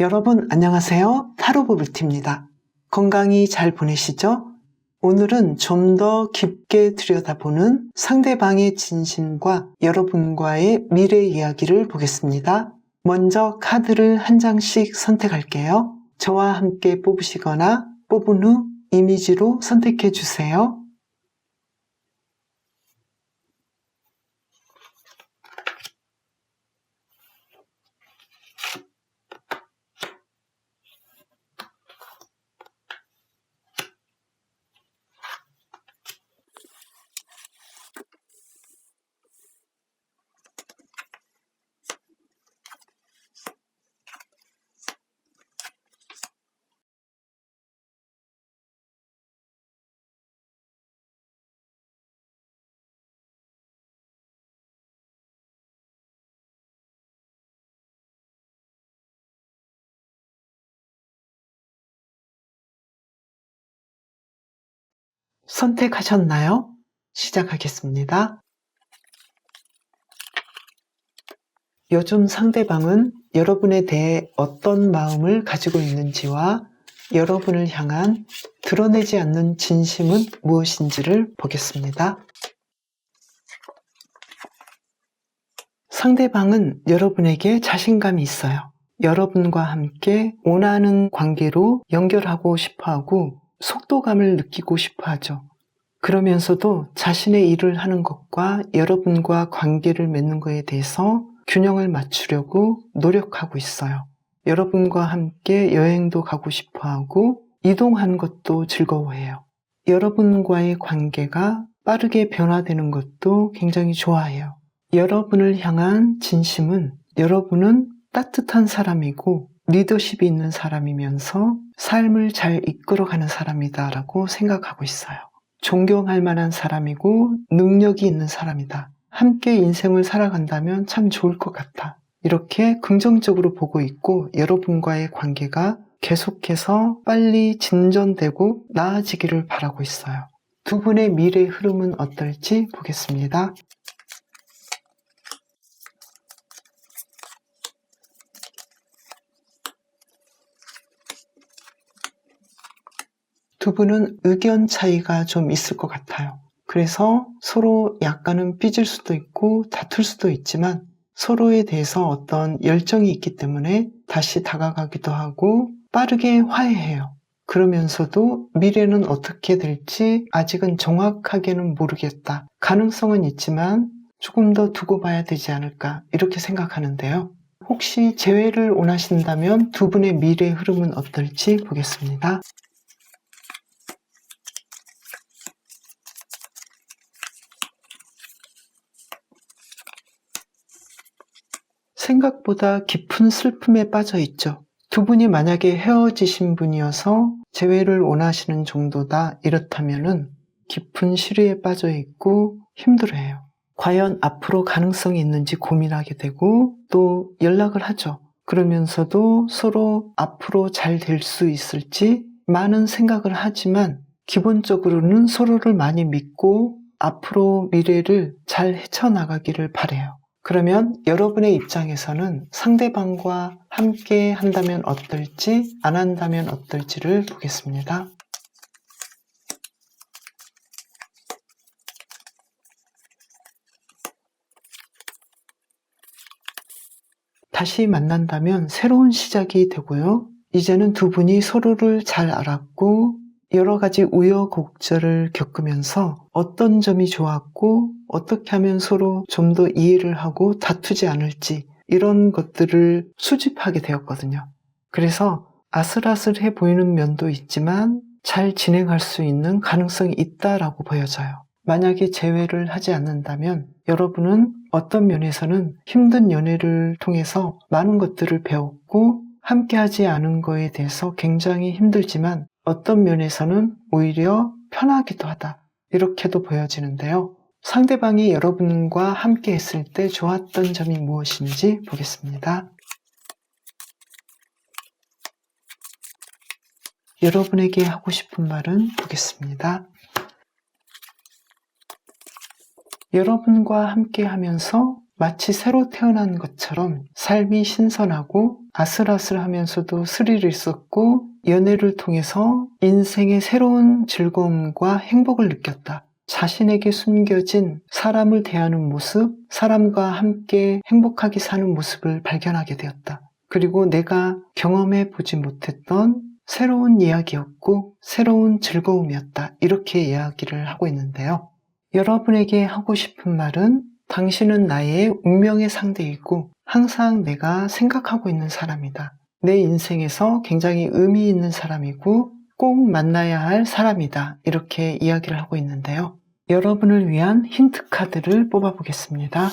여러분 안녕하세요. 타로부부티입니다. 건강히 잘 보내시죠? 오늘은 좀 더 깊게 들여다보는 상대방의 진심과 여러분과의 미래 이야기를 보겠습니다. 먼저 카드를 한 장씩 선택할게요. 저와 함께 뽑으시거나 뽑은 후 이미지로 선택해 주세요. 선택하셨나요? 시작하겠습니다. 요즘 상대방은 여러분에 대해 어떤 마음을 가지고 있는지와 여러분을 향한 드러내지 않는 진심은 무엇인지를 보겠습니다. 상대방은 여러분에게 자신감이 있어요. 여러분과 함께 원하는 관계로 연결하고 싶어하고 속도감을 느끼고 싶어하죠. 그러면서도 자신의 일을 하는 것과 여러분과 관계를 맺는 것에 대해서 균형을 맞추려고 노력하고 있어요. 여러분과 함께 여행도 가고 싶어하고 이동하는 것도 즐거워해요. 여러분과의 관계가 빠르게 변화되는 것도 굉장히 좋아해요. 여러분을 향한 진심은 여러분은 따뜻한 사람이고 리더십이 있는 사람이면서 삶을 잘 이끌어가는 사람이다라고 생각하고 있어요. 존경할 만한 사람이고 능력이 있는 사람이다. 함께 인생을 살아간다면 참 좋을 것 같아. 이렇게 긍정적으로 보고 있고 여러분과의 관계가 계속해서 빨리 진전되고 나아지기를 바라고 있어요. 두 분의 미래 흐름은 어떨지 보겠습니다. 두 분은 의견 차이가 좀 있을 것 같아요. 그래서 서로 약간은 삐질 수도 있고 다툴 수도 있지만 서로에 대해서 어떤 열정이 있기 때문에 다시 다가가기도 하고 빠르게 화해해요. 그러면서도 미래는 어떻게 될지 아직은 정확하게는 모르겠다. 가능성은 있지만 조금 더 두고 봐야 되지 않을까 이렇게 생각하는데요. 혹시 재회를 원하신다면 두 분의 미래 흐름은 어떨지 보겠습니다. 생각보다 깊은 슬픔에 빠져 있죠. 두 분이 만약에 헤어지신 분이어서 재회를 원하시는 정도다 이렇다면은 깊은 시류에 빠져 있고 힘들어해요. 과연 앞으로 가능성이 있는지 고민하게 되고 또 연락을 하죠. 그러면서도 서로 앞으로 잘 될 수 있을지 많은 생각을 하지만 기본적으로는 서로를 많이 믿고 앞으로 미래를 잘 헤쳐나가기를 바라요. 그러면 여러분의 입장에서는 상대방과 함께 한다면 어떨지 안 한다면 어떨지를 보겠습니다. 다시 만난다면 새로운 시작이 되고요. 이제는 두 분이 서로를 잘 알았고 여러 가지 우여곡절을 겪으면서 어떤 점이 좋았고 어떻게 하면 서로 좀 더 이해를 하고 다투지 않을지 이런 것들을 수집하게 되었거든요. 그래서 아슬아슬해 보이는 면도 있지만 잘 진행할 수 있는 가능성이 있다라고 보여져요. 만약에 재회를 하지 않는다면 여러분은 어떤 면에서는 힘든 연애를 통해서 많은 것들을 배웠고 함께하지 않은 거에 대해서 굉장히 힘들지만 어떤 면에서는 오히려 편하기도 하다 이렇게도 보여지는데요. 상대방이 여러분과 함께 했을 때 좋았던 점이 무엇인지 보겠습니다. 여러분에게 하고 싶은 말은 보겠습니다. 여러분과 함께 하면서 마치 새로 태어난 것처럼 삶이 신선하고 아슬아슬하면서도 스릴이 있었고 연애를 통해서 인생의 새로운 즐거움과 행복을 느꼈다. 자신에게 숨겨진 사람을 대하는 모습, 사람과 함께 행복하게 사는 모습을 발견하게 되었다. 그리고 내가 경험해 보지 못했던 새로운 이야기였고 새로운 즐거움이었다. 이렇게 이야기를 하고 있는데요. 여러분에게 하고 싶은 말은 당신은 나의 운명의 상대이고 항상 내가 생각하고 있는 사람이다. 내 인생에서 굉장히 의미 있는 사람이고 꼭 만나야 할 사람이다. 이렇게 이야기를 하고 있는데요. 여러분을 위한 힌트 카드를 뽑아보겠습니다.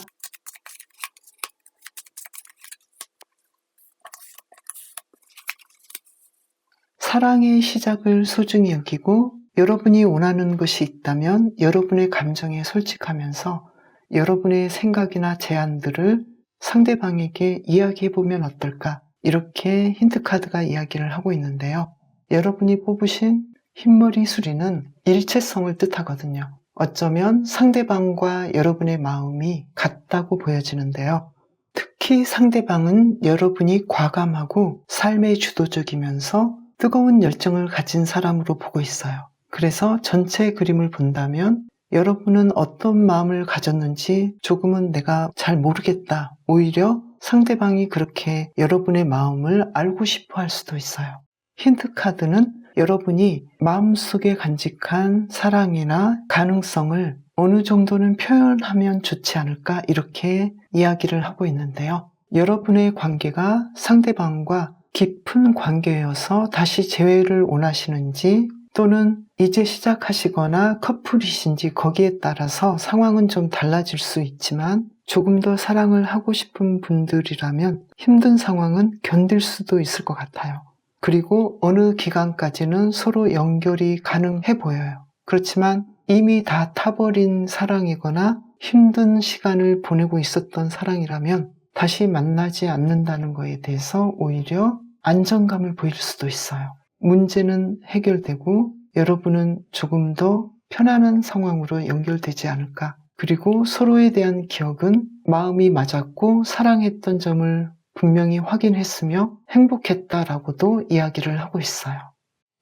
사랑의 시작을 소중히 여기고 여러분이 원하는 것이 있다면 여러분의 감정에 솔직하면서 여러분의 생각이나 제안들을 상대방에게 이야기해보면 어떨까? 이렇게 힌트카드가 이야기를 하고 있는데요. 여러분이 뽑으신 흰머리 수리는 일체성을 뜻하거든요. 어쩌면 상대방과 여러분의 마음이 같다고 보여지는데요. 특히 상대방은 여러분이 과감하고 삶에 주도적이면서 뜨거운 열정을 가진 사람으로 보고 있어요. 그래서 전체 그림을 본다면 여러분은 어떤 마음을 가졌는지 조금은 내가 잘 모르겠다. 오히려 상대방이 그렇게 여러분의 마음을 알고 싶어 할 수도 있어요. 힌트 카드는 여러분이 마음속에 간직한 사랑이나 가능성을 어느 정도는 표현하면 좋지 않을까 이렇게 이야기를 하고 있는데요. 여러분의 관계가 상대방과 깊은 관계여서 다시 재회를 원하시는지 또는 이제 시작하시거나 커플이신지 거기에 따라서 상황은 좀 달라질 수 있지만 조금 더 사랑을 하고 싶은 분들이라면 힘든 상황은 견딜 수도 있을 것 같아요. 그리고 어느 기간까지는 서로 연결이 가능해 보여요. 그렇지만 이미 다 타버린 사랑이거나 힘든 시간을 보내고 있었던 사랑이라면 다시 만나지 않는다는 것에 대해서 오히려 안정감을 보일 수도 있어요. 문제는 해결되고 여러분은 조금 더 편안한 상황으로 연결되지 않을까. 그리고 서로에 대한 기억은 마음이 맞았고 사랑했던 점을 분명히 확인했으며 행복했다라고도 이야기를 하고 있어요.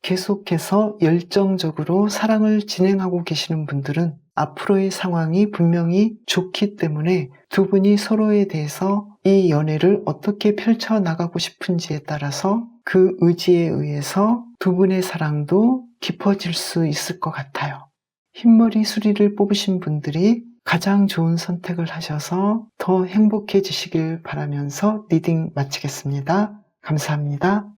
계속해서 열정적으로 사랑을 진행하고 계시는 분들은 앞으로의 상황이 분명히 좋기 때문에 두 분이 서로에 대해서 이 연애를 어떻게 펼쳐나가고 싶은지에 따라서 그 의지에 의해서 두 분의 사랑도 깊어질 수 있을 것 같아요. 흰머리 수리를 뽑으신 분들이 가장 좋은 선택을 하셔서 더 행복해지시길 바라면서 리딩 마치겠습니다. 감사합니다.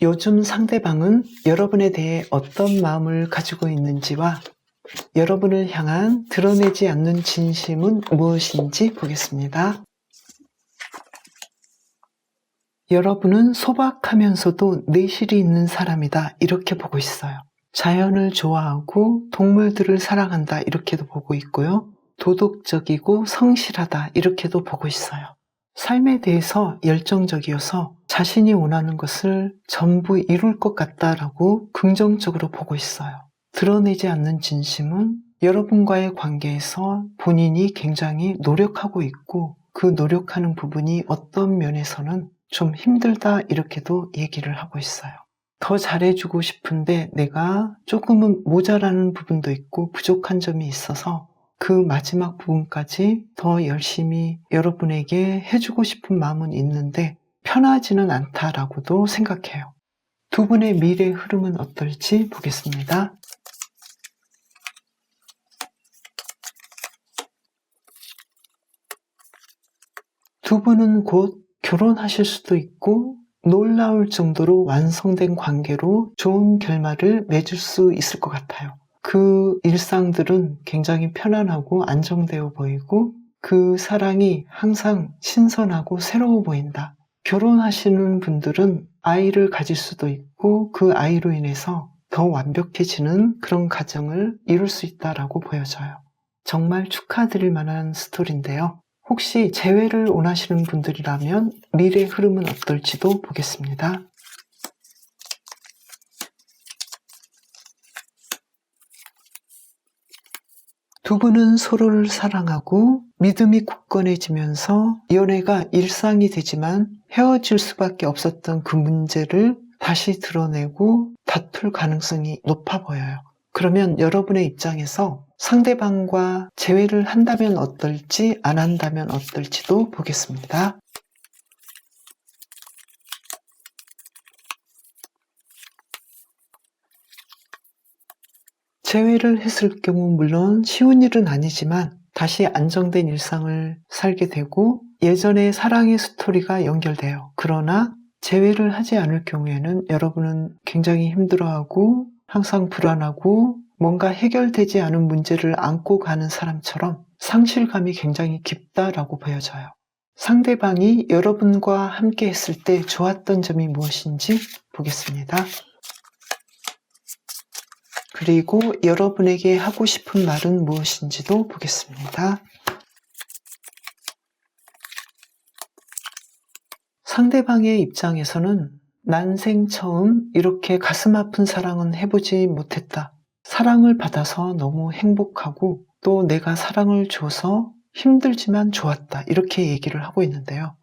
요즘 상대방은 여러분에 대해 어떤 마음을 가지고 있는지와 여러분을 향한 드러내지 않는 진심은 무엇인지 보겠습니다. 여러분은 소박하면서도 내실이 있는 사람이다 이렇게 보고 있어요. 자연을 좋아하고 동물들을 사랑한다 이렇게도 보고 있고요. 도덕적이고 성실하다 이렇게도 보고 있어요. 삶에 대해서 열정적이어서 자신이 원하는 것을 전부 이룰 것 같다라고 긍정적으로 보고 있어요. 드러내지 않는 진심은 여러분과의 관계에서 본인이 굉장히 노력하고 있고 그 노력하는 부분이 어떤 면에서는 좀 힘들다 이렇게도 얘기를 하고 있어요. 더 잘해주고 싶은데 내가 조금은 모자라는 부분도 있고 부족한 점이 있어서 그 마지막 부분까지 더 열심히 여러분에게 해주고 싶은 마음은 있는데 편하지는 않다라고도 생각해요. 두 분의 미래 흐름은 어떨지 보겠습니다. 두 분은 곧 결혼하실 수도 있고 놀라울 정도로 완성된 관계로 좋은 결말을 맺을 수 있을 것 같아요. 그 일상들은 굉장히 편안하고 안정되어 보이고 그 사랑이 항상 신선하고 새로워 보인다. 결혼하시는 분들은 아이를 가질 수도 있고 그 아이로 인해서 더 완벽해지는 그런 가정을 이룰 수 있다라고 보여져요. 정말 축하드릴 만한 스토리인데요. 혹시 재회를 원하시는 분들이라면 미래 흐름은 어떨지도 보겠습니다. 두 분은 서로를 사랑하고 믿음이 굳건해지면서 연애가 일상이 되지만 헤어질 수밖에 없었던 그 문제를 다시 드러내고 다툴 가능성이 높아 보여요. 그러면 여러분의 입장에서 상대방과 재회를 한다면 어떨지, 안 한다면 어떨지도 보겠습니다. 재회를 했을 경우 물론 쉬운 일은 아니지만 다시 안정된 일상을 살게 되고 예전의 사랑의 스토리가 연결돼요. 그러나 재회를 하지 않을 경우에는 여러분은 굉장히 힘들어하고 항상 불안하고 뭔가 해결되지 않은 문제를 안고 가는 사람처럼 상실감이 굉장히 깊다라고 보여져요. 상대방이 여러분과 함께 했을 때 좋았던 점이 무엇인지 보겠습니다. 그리고 여러분에게 하고 싶은 말은 무엇인지도 보겠습니다. 상대방의 입장에서는 난생 처음 이렇게 가슴 아픈 사랑은 해보지 못했다. 사랑을 받아서 너무 행복하고 또 내가 사랑을 줘서 힘들지만 좋았다. 이렇게 얘기를 하고 있는데요.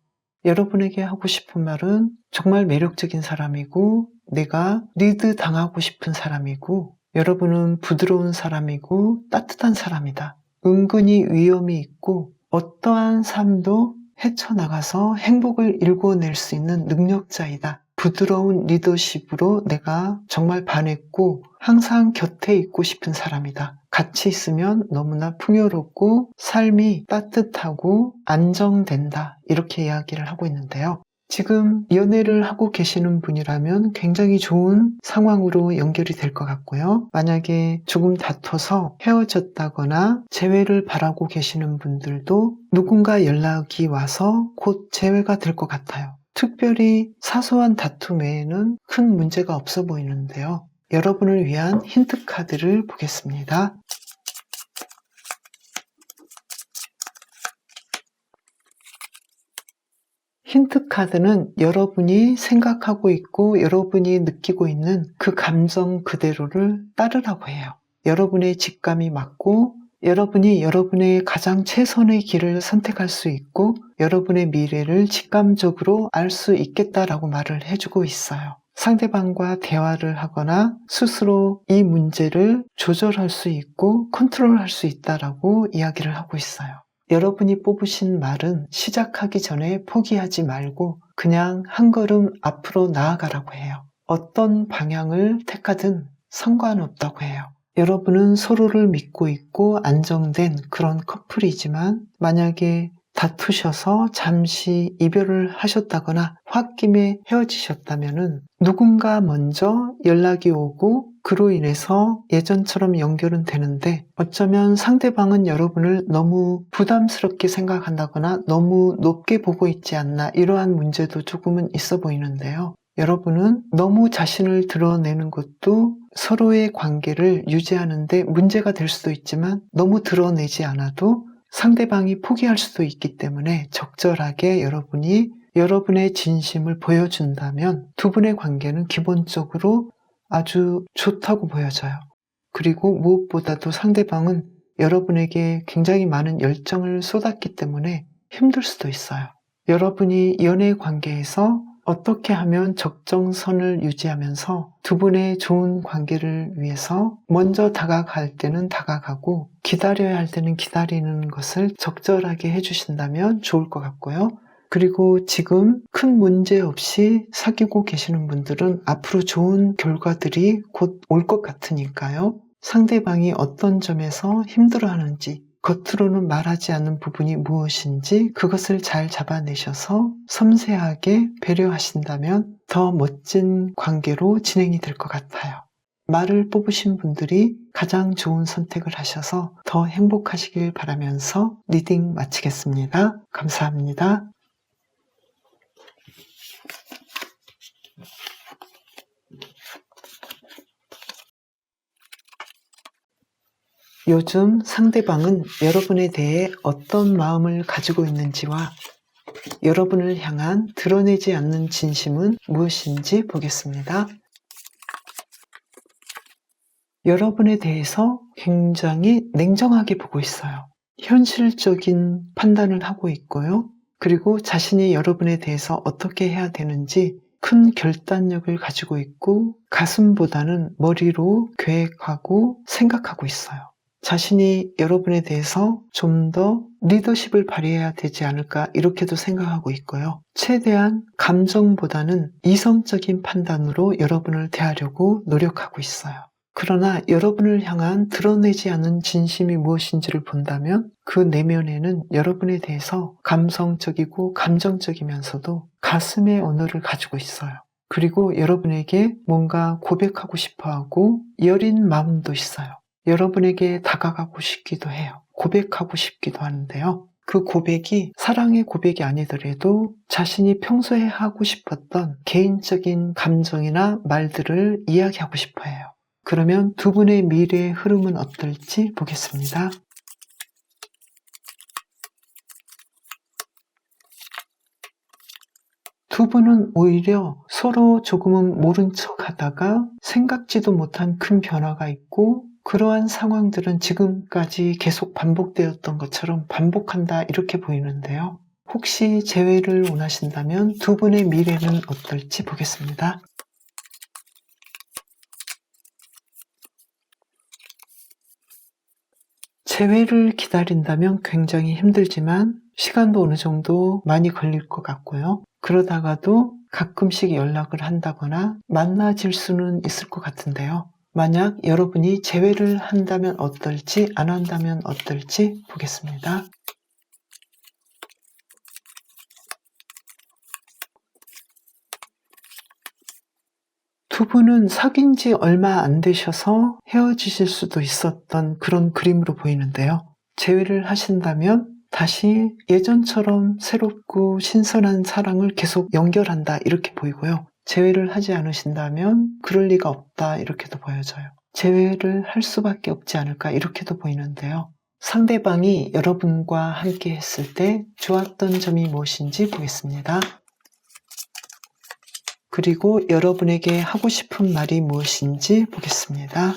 여러분에게 하고 싶은 말은 정말 매력적인 사람이고 내가 리드 당하고 싶은 사람이고 여러분은 부드러운 사람이고 따뜻한 사람이다. 은근히 위험이 있고 어떠한 삶도 헤쳐나가서 행복을 일궈낼 수 있는 능력자이다. 부드러운 리더십으로 내가 정말 반했고 항상 곁에 있고 싶은 사람이다. 같이 있으면 너무나 풍요롭고 삶이 따뜻하고 안정된다. 이렇게 이야기를 하고 있는데요. 지금 연애를 하고 계시는 분이라면 굉장히 좋은 상황으로 연결이 될 것 같고요. 만약에 조금 다퉈서 헤어졌다거나 재회를 바라고 계시는 분들도 누군가 연락이 와서 곧 재회가 될 것 같아요. 특별히 사소한 다툼 외에는 큰 문제가 없어 보이는데요. 여러분을 위한 힌트 카드를 보겠습니다. 힌트 카드는 여러분이 생각하고 있고 여러분이 느끼고 있는 그 감정 그대로를 따르라고 해요. 여러분의 직감이 맞고 여러분이 여러분의 가장 최선의 길을 선택할 수 있고 여러분의 미래를 직감적으로 알 수 있겠다라고 말을 해주고 있어요. 상대방과 대화를 하거나 스스로 이 문제를 조절할 수 있고 컨트롤할 수 있다라고 이야기를 하고 있어요. 여러분이 뽑으신 말은 시작하기 전에 포기하지 말고 그냥 한 걸음 앞으로 나아가라고 해요. 어떤 방향을 택하든 상관없다고 해요. 여러분은 서로를 믿고 있고 안정된 그런 커플이지만 만약에 다투셔서 잠시 이별을 하셨다거나 홧김에 헤어지셨다면은 누군가 먼저 연락이 오고 그로 인해서 예전처럼 연결은 되는데 어쩌면 상대방은 여러분을 너무 부담스럽게 생각한다거나 너무 높게 보고 있지 않나 이러한 문제도 조금은 있어 보이는데요. 여러분은 너무 자신을 드러내는 것도 서로의 관계를 유지하는데 문제가 될 수도 있지만 너무 드러내지 않아도 상대방이 포기할 수도 있기 때문에 적절하게 여러분이 여러분의 진심을 보여준다면 두 분의 관계는 기본적으로 아주 좋다고 보여져요. 그리고 무엇보다도 상대방은 여러분에게 굉장히 많은 열정을 쏟았기 때문에 힘들 수도 있어요. 여러분이 연애 관계에서 어떻게 하면 적정선을 유지하면서 두 분의 좋은 관계를 위해서 먼저 다가갈 때는 다가가고 기다려야 할 때는 기다리는 것을 적절하게 해주신다면 좋을 것 같고요. 그리고 지금 큰 문제 없이 사귀고 계시는 분들은 앞으로 좋은 결과들이 곧 올 것 같으니까요. 상대방이 어떤 점에서 힘들어하는지 겉으로는 말하지 않는 부분이 무엇인지 그것을 잘 잡아내셔서 섬세하게 배려하신다면 더 멋진 관계로 진행이 될 것 같아요. 말을 뽑으신 분들이 가장 좋은 선택을 하셔서 더 행복하시길 바라면서 리딩 마치겠습니다. 감사합니다. 요즘 상대방은 여러분에 대해 어떤 마음을 가지고 있는지와 여러분을 향한 드러내지 않는 진심은 무엇인지 보겠습니다. 여러분에 대해서 굉장히 냉정하게 보고 있어요. 현실적인 판단을 하고 있고요. 그리고 자신이 여러분에 대해서 어떻게 해야 되는지 큰 결단력을 가지고 있고 가슴보다는 머리로 계획하고 생각하고 있어요. 자신이 여러분에 대해서 좀 더 리더십을 발휘해야 되지 않을까 이렇게도 생각하고 있고요. 최대한 감정보다는 이성적인 판단으로 여러분을 대하려고 노력하고 있어요. 그러나 여러분을 향한 드러내지 않은 진심이 무엇인지를 본다면 그 내면에는 여러분에 대해서 감성적이고 감정적이면서도 가슴의 언어를 가지고 있어요. 그리고 여러분에게 뭔가 고백하고 싶어하고 여린 마음도 있어요. 여러분에게 다가가고 싶기도 해요. 고백하고 싶기도 하는데요. 그 고백이 사랑의 고백이 아니더라도 자신이 평소에 하고 싶었던 개인적인 감정이나 말들을 이야기하고 싶어 해요. 그러면 두 분의 미래의 흐름은 어떨지 보겠습니다. 두 분은 오히려 서로 조금은 모른 척 하다가 생각지도 못한 큰 변화가 있고 그러한 상황들은 지금까지 계속 반복되었던 것처럼 반복한다 이렇게 보이는데요. 혹시 재회를 원하신다면 두 분의 미래는 어떨지 보겠습니다. 재회를 기다린다면 굉장히 힘들지만 시간도 어느 정도 많이 걸릴 것 같고요. 그러다가도 가끔씩 연락을 한다거나 만나질 수는 있을 것 같은데요. 만약 여러분이 재회를 한다면 어떨지 안 한다면 어떨지 보겠습니다. 두 분은 사귄 지 얼마 안 되셔서 헤어지실 수도 있었던 그런 그림으로 보이는데요. 재회를 하신다면 다시 예전처럼 새롭고 신선한 사랑을 계속 연결한다 이렇게 보이고요. 재회를 하지 않으신다면 그럴 리가 없다 이렇게도 보여져요. 재회를 할 수밖에 없지 않을까 이렇게도 보이는데요. 상대방이 여러분과 함께 했을 때 좋았던 점이 무엇인지 보겠습니다. 그리고 여러분에게 하고 싶은 말이 무엇인지 보겠습니다.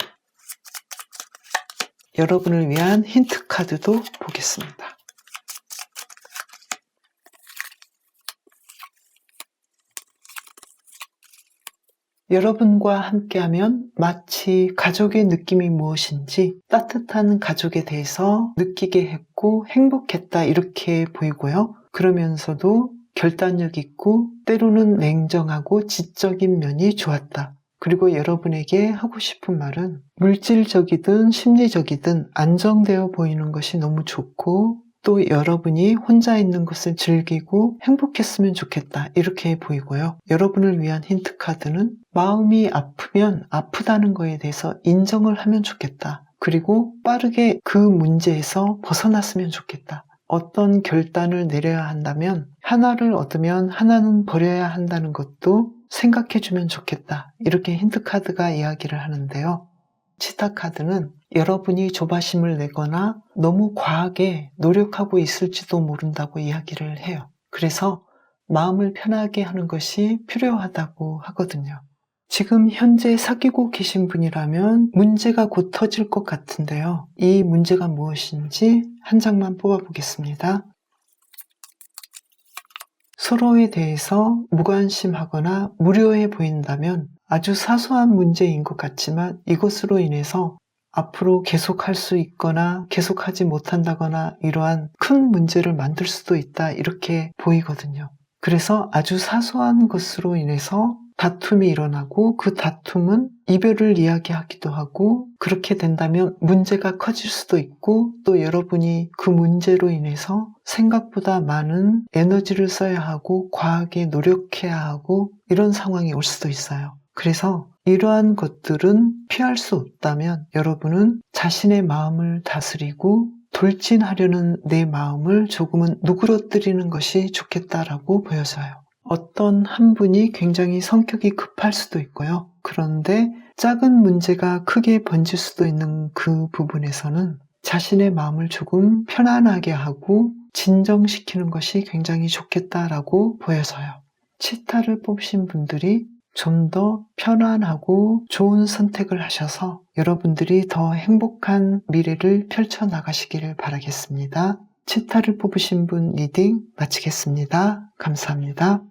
여러분을 위한 힌트 카드도 보겠습니다. 여러분과 함께하면 마치 가족의 느낌이 무엇인지 따뜻한 가족에 대해서 느끼게 했고 행복했다 이렇게 보이고요. 그러면서도 결단력 있고 때로는 냉정하고 지적인 면이 좋았다. 그리고 여러분에게 하고 싶은 말은 물질적이든 심리적이든 안정되어 보이는 것이 너무 좋고 또 여러분이 혼자 있는 것을 즐기고 행복했으면 좋겠다 이렇게 보이고요. 여러분을 위한 힌트 카드는 마음이 아프면 아프다는 거에 대해서 인정을 하면 좋겠다. 그리고 빠르게 그 문제에서 벗어났으면 좋겠다. 어떤 결단을 내려야 한다면 하나를 얻으면 하나는 버려야 한다는 것도 생각해주면 좋겠다. 이렇게 힌트 카드가 이야기를 하는데요. 치타 카드는 여러분이 조바심을 내거나 너무 과하게 노력하고 있을지도 모른다고 이야기를 해요. 그래서 마음을 편하게 하는 것이 필요하다고 하거든요. 지금 현재 사귀고 계신 분이라면 문제가 곧 터질 것 같은데요. 이 문제가 무엇인지 한 장만 뽑아보겠습니다. 서로에 대해서 무관심하거나 무료해 보인다면 아주 사소한 문제인 것 같지만 이것으로 인해서 앞으로 계속할 수 있거나 계속하지 못한다거나 이러한 큰 문제를 만들 수도 있다 이렇게 보이거든요. 그래서 아주 사소한 것으로 인해서 다툼이 일어나고 그 다툼은 이별을 이야기하기도 하고 그렇게 된다면 문제가 커질 수도 있고 또 여러분이 그 문제로 인해서 생각보다 많은 에너지를 써야 하고 과하게 노력해야 하고 이런 상황이 올 수도 있어요. 그래서 이러한 것들은 피할 수 없다면 여러분은 자신의 마음을 다스리고 돌진하려는 내 마음을 조금은 누그러뜨리는 것이 좋겠다라고 보여져요. 어떤 한 분이 굉장히 성격이 급할 수도 있고요. 그런데 작은 문제가 크게 번질 수도 있는 그 부분에서는 자신의 마음을 조금 편안하게 하고 진정시키는 것이 굉장히 좋겠다라고 보여져요. 치타를 뽑으신 분들이 좀 더 편안하고 좋은 선택을 하셔서 여러분들이 더 행복한 미래를 펼쳐나가시기를 바라겠습니다. 치타를 뽑으신 분 리딩 마치겠습니다. 감사합니다.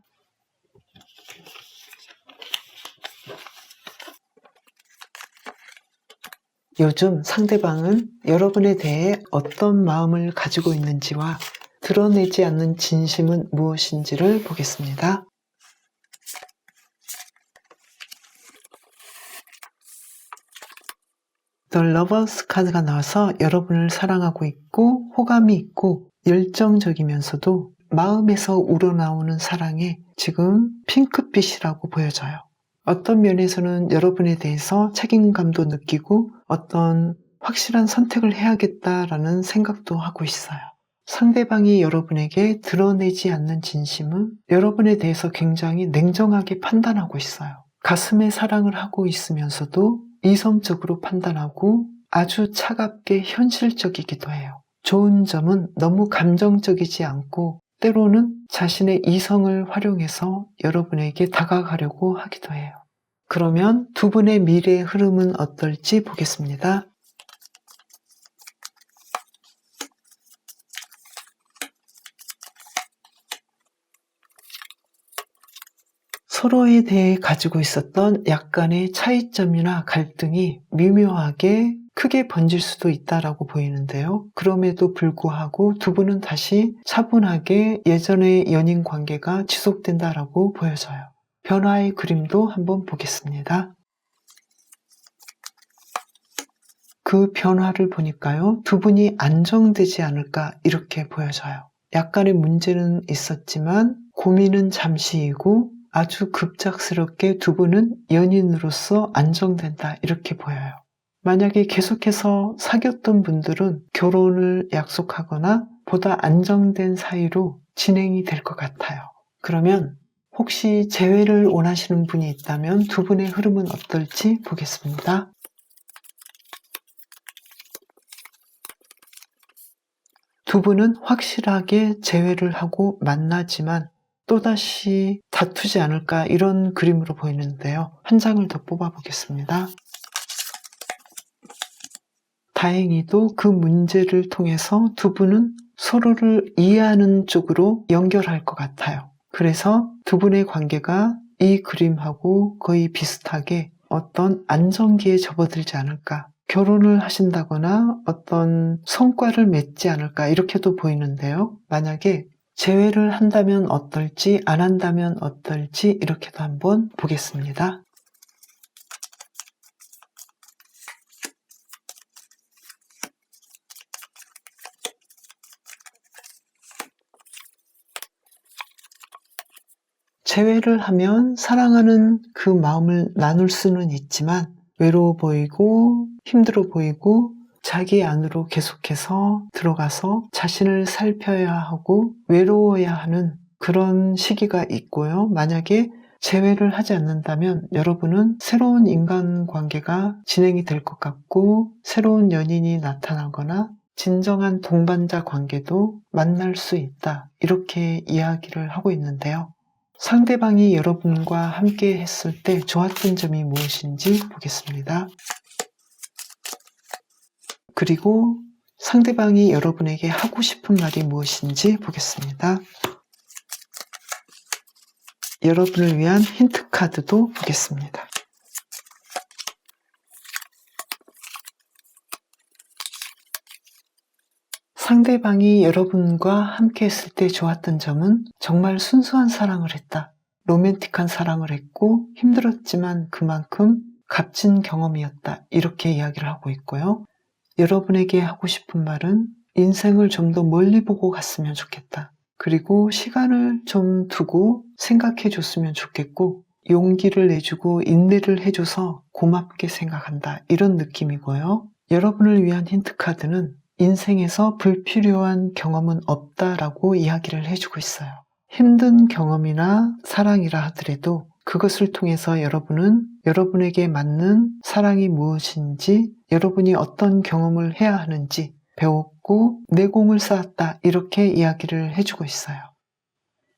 요즘 상대방은 여러분에 대해 어떤 마음을 가지고 있는지와 드러내지 않는 진심은 무엇인지를 보겠습니다. The Lovers 카드가 나와서 여러분을 사랑하고 있고 호감이 있고 열정적이면서도 마음에서 우러나오는 사랑에 지금 핑크빛이라고 보여져요. 어떤 면에서는 여러분에 대해서 책임감도 느끼고 어떤 확실한 선택을 해야겠다라는 생각도 하고 있어요. 상대방이 여러분에게 드러내지 않는 진심은 여러분에 대해서 굉장히 냉정하게 판단하고 있어요. 가슴에 사랑을 하고 있으면서도 이성적으로 판단하고 아주 차갑게 현실적이기도 해요. 좋은 점은 너무 감정적이지 않고 때로는 자신의 이성을 활용해서 여러분에게 다가가려고 하기도 해요. 그러면 두 분의 미래의 흐름은 어떨지 보겠습니다. 서로에 대해 가지고 있었던 약간의 차이점이나 갈등이 미묘하게 크게 번질 수도 있다라고 보이는데요. 그럼에도 불구하고 두 분은 다시 차분하게 예전의 연인 관계가 지속된다라고 보여져요. 변화의 그림도 한번 보겠습니다. 그 변화를 보니까요, 두 분이 안정되지 않을까 이렇게 보여져요. 약간의 문제는 있었지만 고민은 잠시이고 아주 급작스럽게 두 분은 연인으로서 안정된다 이렇게 보여요. 만약에 계속해서 사귀었던 분들은 결혼을 약속하거나 보다 안정된 사이로 진행이 될 것 같아요. 그러면 혹시 재회를 원하시는 분이 있다면 두 분의 흐름은 어떨지 보겠습니다. 두 분은 확실하게 재회를 하고 만나지만 또다시 다투지 않을까 이런 그림으로 보이는데요. 한 장을 더 뽑아보겠습니다. 다행히도 그 문제를 통해서 두 분은 서로를 이해하는 쪽으로 연결할 것 같아요. 그래서 두 분의 관계가 이 그림하고 거의 비슷하게 어떤 안정기에 접어들지 않을까, 결혼을 하신다거나 어떤 성과를 맺지 않을까 이렇게도 보이는데요. 만약에 재회를 한다면 어떨지 안 한다면 어떨지 이렇게도 한번 보겠습니다. 재회를 하면 사랑하는 그 마음을 나눌 수는 있지만 외로워 보이고 힘들어 보이고 자기 안으로 계속해서 들어가서 자신을 살펴야 하고 외로워야 하는 그런 시기가 있고요. 만약에 재회를 하지 않는다면 여러분은 새로운 인간관계가 진행이 될 것 같고 새로운 연인이 나타나거나 진정한 동반자 관계도 만날 수 있다. 이렇게 이야기를 하고 있는데요. 상대방이 여러분과 함께 했을 때 좋았던 점이 무엇인지 보겠습니다. 그리고 상대방이 여러분에게 하고 싶은 말이 무엇인지 보겠습니다. 여러분을 위한 힌트 카드도 보겠습니다. 상대방이 여러분과 함께 했을 때 좋았던 점은 정말 순수한 사랑을 했다. 로맨틱한 사랑을 했고 힘들었지만 그만큼 값진 경험이었다. 이렇게 이야기를 하고 있고요. 여러분에게 하고 싶은 말은 인생을 좀 더 멀리 보고 갔으면 좋겠다. 그리고 시간을 좀 두고 생각해 줬으면 좋겠고 용기를 내주고 인내를 해줘서 고맙게 생각한다. 이런 느낌이고요. 여러분을 위한 힌트 카드는 인생에서 불필요한 경험은 없다라고 이야기를 해주고 있어요. 힘든 경험이나 사랑이라 하더라도 그것을 통해서 여러분은 여러분에게 맞는 사랑이 무엇인지, 여러분이 어떤 경험을 해야 하는지 배웠고 내공을 쌓았다. 이렇게 이야기를 해주고 있어요.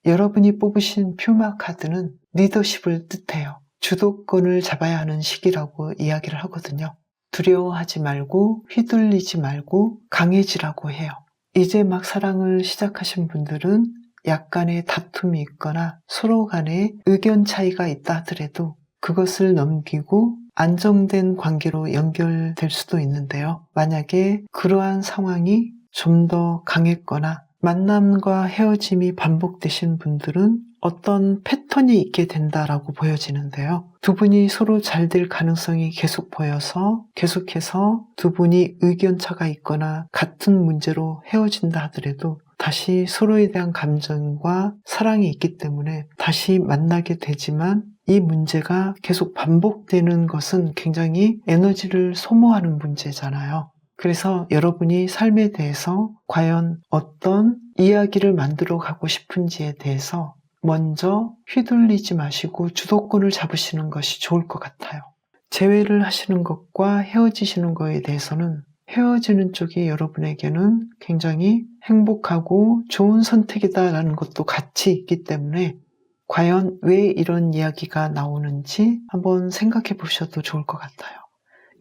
여러분이 뽑으신 퓨마 카드는 리더십을 뜻해요. 주도권을 잡아야 하는 시기라고 이야기를 하거든요. 두려워하지 말고 휘둘리지 말고 강해지라고 해요. 이제 막 사랑을 시작하신 분들은 약간의 다툼이 있거나 서로 간에 의견 차이가 있다 하더라도 그것을 넘기고 안정된 관계로 연결될 수도 있는데요. 만약에 그러한 상황이 좀 더 강했거나 만남과 헤어짐이 반복되신 분들은 어떤 패턴이 있게 된다라고 보여지는데요. 두 분이 서로 잘 될 가능성이 계속 보여서 계속해서 두 분이 의견차가 있거나 같은 문제로 헤어진다 하더라도 다시 서로에 대한 감정과 사랑이 있기 때문에 다시 만나게 되지만 이 문제가 계속 반복되는 것은 굉장히 에너지를 소모하는 문제잖아요. 그래서 여러분이 삶에 대해서 과연 어떤 이야기를 만들어 가고 싶은지에 대해서 먼저 휘둘리지 마시고 주도권을 잡으시는 것이 좋을 것 같아요. 재회를 하시는 것과 헤어지시는 것에 대해서는 헤어지는 쪽이 여러분에게는 굉장히 행복하고 좋은 선택이다라는 것도 같이 있기 때문에 과연 왜 이런 이야기가 나오는지 한번 생각해 보셔도 좋을 것 같아요.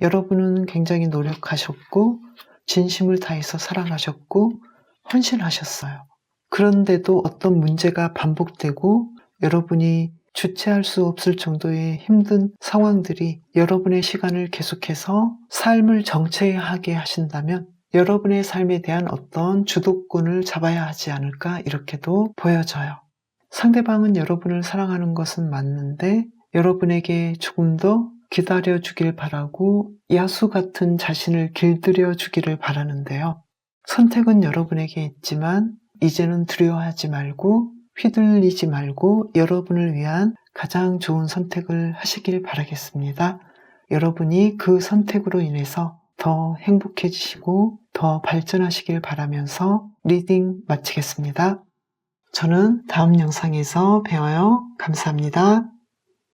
여러분은 굉장히 노력하셨고 진심을 다해서 사랑하셨고 헌신하셨어요. 그런데도 어떤 문제가 반복되고 여러분이 주체할 수 없을 정도의 힘든 상황들이 여러분의 시간을 계속해서 삶을 정체하게 하신다면 여러분의 삶에 대한 어떤 주도권을 잡아야 하지 않을까 이렇게도 보여져요. 상대방은 여러분을 사랑하는 것은 맞는데 여러분에게 조금 더 기다려 주길 바라고 야수 같은 자신을 길들여 주기를 바라는데요. 선택은 여러분에게 있지만 이제는 두려워하지 말고 휘둘리지 말고 여러분을 위한 가장 좋은 선택을 하시길 바라겠습니다. 여러분이 그 선택으로 인해서 더 행복해지시고 더 발전하시길 바라면서 리딩 마치겠습니다. 저는 다음 영상에서 뵈어요. 감사합니다.